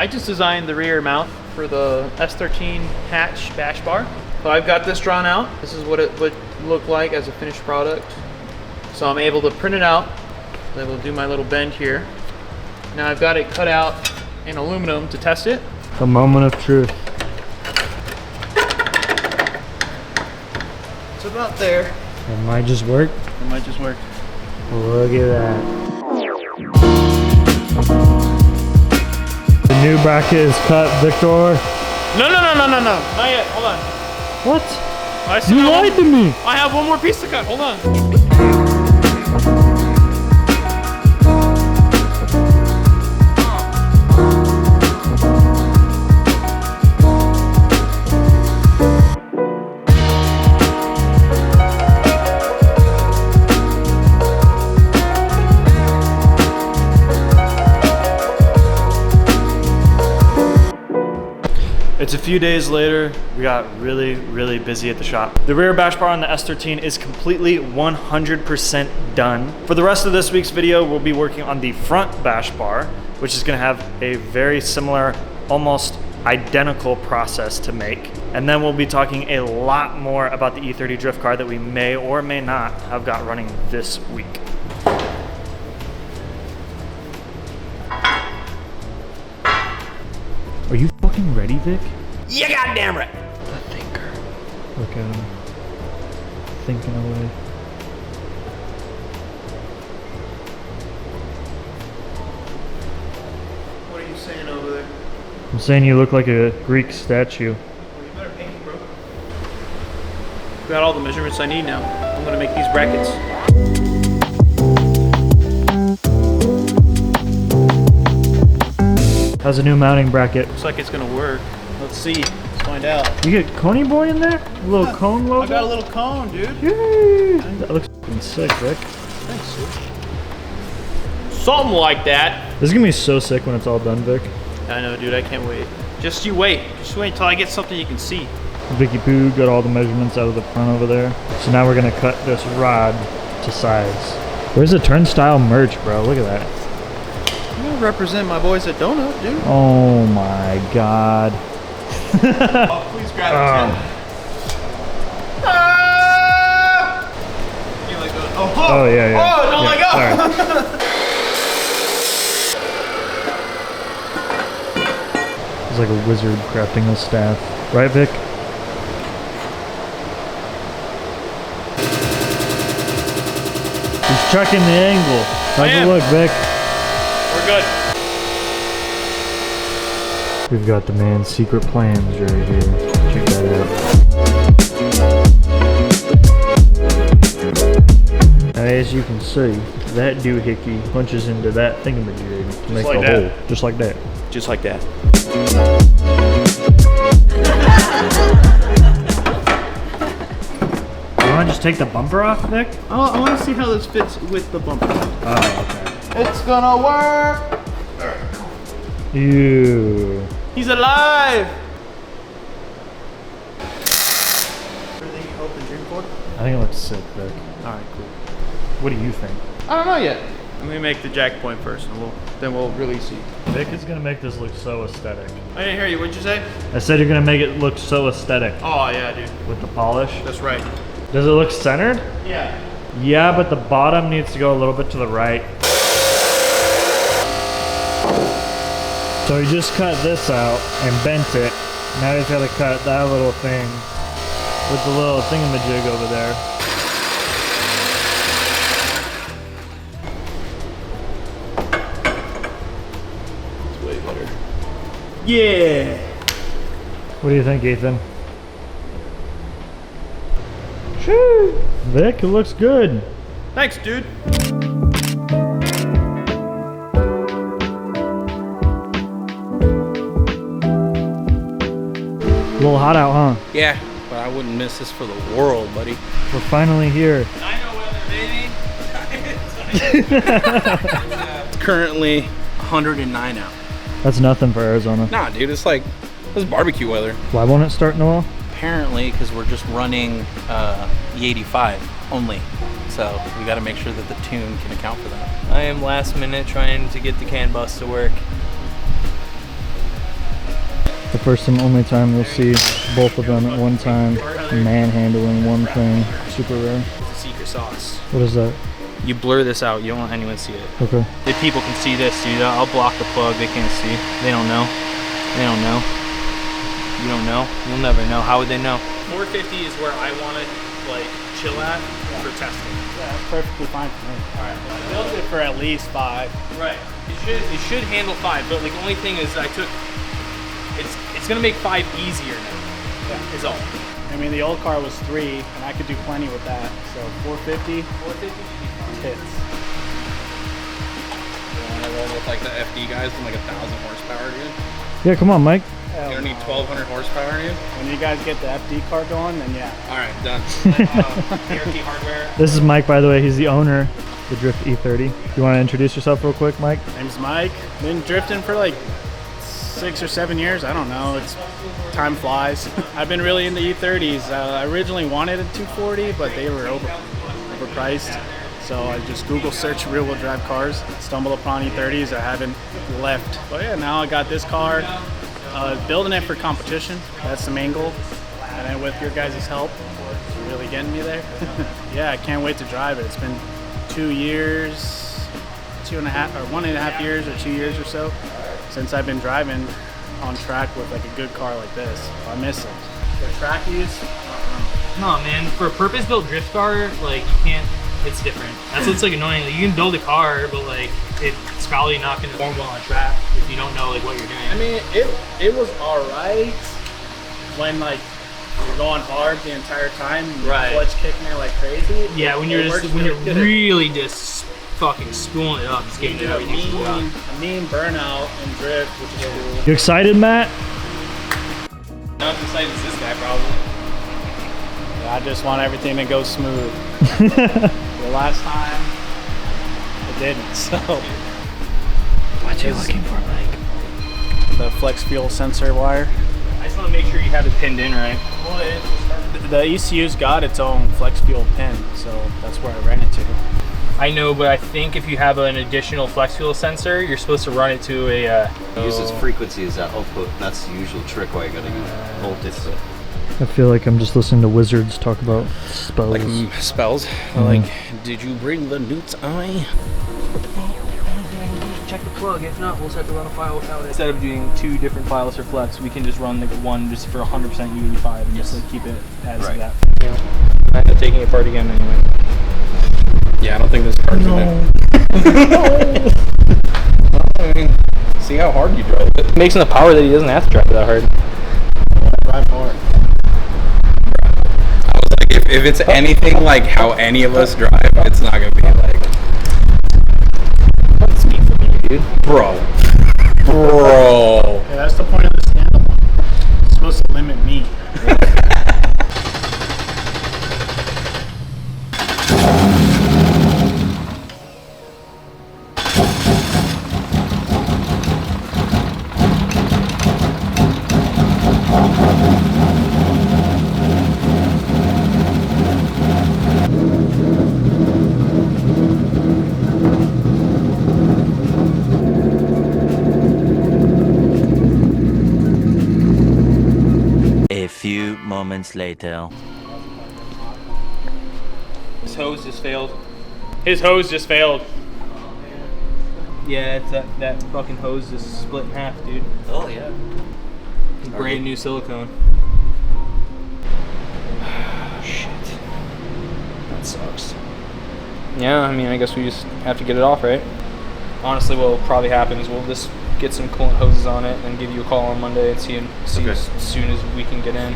I just designed the rear mount for the S13 Bash Bar. So I've got this drawn out. This is what it would look like as a finished product. So I'm able to print it out. I'm able to do my little bend here. Now I've got it cut out in aluminum to test it. The moment of truth. It's about there. It might just work. It might just work. Look at that. The new bracket is cut, Victor. No, not yet. Hold on. What? You lied to me. I have one more piece to cut. Hold on. It's a few days later. We got really busy at the shop. The rear bash bar on the S13 is completely 100% done. For the rest of this week's video, we'll be working on the front bash bar, which is gonna have a very similar, almost identical process to make. And then we'll be talking a lot more about the E30 drift car that we may or may not have got running this week. Are you fucking ready, Vic? You goddamn right. The thinker. Look at him. Thinking away. What are you saying over there? I'm saying you look like a Greek statue. Well, you better paint me, bro. Got all the measurements I need now. I'm gonna make these brackets. How's the new mounting bracket? Looks like it's gonna work. Let's see. Let's find out. You get Coney Boy in there? A little cone logo? I got a little cone, dude. Yay! That looks fucking sick, Vic. Thanks, dude. Something like that. This is gonna be so sick when it's all done, Vic. I know, dude. I can't wait. Just you wait. Just wait until I get something you can see. Vicky Poo got all the measurements out of the front over there. So now we're gonna cut this rod to size. Where's the turnstile merch, bro? Look at that. I'm gonna represent my boys at Donut, dude. Oh my god. Oh, please grab it. Ah! You like those? Oh, yeah. Oh, don't let go. Sorry. It's like a wizard crafting a staff. Right, Vic? He's checking the angle. How's it look, Vic? We're good. We've got the man's secret plans right here. Check that out. Now, as you can see, that doohickey punches into that thingamajig to make like the that. hole. Just like that. Just like that. You want to just take the bumper off, Vic? Oh, I want to see how this fits with the bumper. Oh, okay. It's gonna work. Ew. He's alive. Everything you hope and dream for? I think it looks sick, Vic. All right, cool. What do you think? I don't know yet. Let me make the jack point first, and then we'll really see. Vic is gonna make this look so aesthetic. I didn't hear you. What'd you say? I said you're gonna make it look so aesthetic Oh yeah, dude. with the polish. That's right. Does it look centered? Yeah. Yeah, but the bottom needs to go a little bit to the right. So he just cut this out and bent it. Now he's got to cut that little thing with the little thingamajig over there. It's way better. Yeah. What do you think, Ethan? Shoo! Vic, it looks good. Thanks, dude. A little hot out, huh? Yeah, but I wouldn't miss this for the world, buddy. We're finally here. I know weather, baby. It's currently 109 out. That's nothing for Arizona. Nah, dude, it's like, this is barbecue weather. Why won't it start, Noel? Apparently, because we're just running E85 only. So we got to make sure that the tune can account for that. I am last minute trying to get the CAN bus to work. The first and only time you'll see both of them at one time manhandling one thing. Super rare. It's a secret sauce. What is that? You blur this out. You don't want anyone to see it. Okay. If people can see this, dude, I'll block the plug. They can't see. They don't know. They don't know. You don't know. You'll never know. How would they know? 450 is where I want to like chill at for testing. Yeah, that's perfectly fine for me. All right. Build it for at least 5. Right. It should handle 5, but like the only thing is I took. It's gonna make 5 easier now. Yeah. Is all. I mean, the old car was 3, and I could do plenty with that. So 450 hits. You want to roll with like the FD guys with like 1,000 horsepower, dude? Yeah, come on, Mike. You don't need 1,200 horsepower, dude? When you guys get the FD car going, then yeah. All right, done. Guarantee hardware. This is Mike, by the way. He's the owner of the Drift E30. You want to introduce yourself real quick, Mike? Name's Mike. Been drifting for like 6 or 7 years. I don't know. It's time flies. I've been really into E30s. I originally wanted a 240, but they were overpriced. So I just Google search rear-wheel drive cars, stumbled upon E30s. I haven't left. But yeah, now I got this car. Building it for competition. That's the main goal. And then with your guys' help, you're really getting me there. Yeah, I can't wait to drive it. It's been 2 years, 2.5 or 1.5 years or 2 years or so since I've been driving on track with like a good car like this. I miss it. The trackies. No, man. For a purpose-built drift car, like you can't. It's different. That's what's like annoying. Like, you can build a car, but like it's probably not going to perform well on track if you don't know like what you're doing. I mean, it was alright when like you're going hard the entire time, Right. clutch kicking it like crazy. Yeah, when you're really just fucking spooling it up, just getting You it do everything. a mean burnout and drift, which is cool. You excited, Matt? Not as excited as this guy, probably. I just want everything to go smooth. The last time, it didn't. So, What you looking for, Mike? the flex fuel sensor wire. I just want to make sure you have it pinned in right. The ECU's got its own flex fuel pin, so that's where I ran it to. I know, but I think if you have an additional flex fuel sensor, you're supposed to run it to a. Uses frequency as that output. That's the usual trick why you gotta use voltage. I feel like I'm just listening to wizards talk about spells. Like spells. Like, did you bring the newt's eye? Check the plug. If not, we'll just have to run a file without it. Instead of doing 2 different files for flex, we can just run like one just for 100% E85 and just like keep it as Right. that. Yeah. I end up taking it apart again anyway. Yeah, I don't think this car's in it. I mean, see how hard you drove it. It makes him the power that he doesn't have to drive it that hard. Drive hard. I was like, if it's anything like how any of us drive, it's not gonna be like. That's me for me, dude. Bro. Bro. Yeah, that's the point of the stand-up. It's supposed to limit me. A few moments later. His hose just failed. His hose just failed. Yeah, it's that fucking hose just split in half, dude. Oh yeah. Brand new silicone. Shit. That sucks. Yeah, I mean, I guess we just have to get it off, right? Honestly, what will probably happen is we'll just get some coolant hoses on it and give you a call on Monday and see Okay. as soon as we can get in.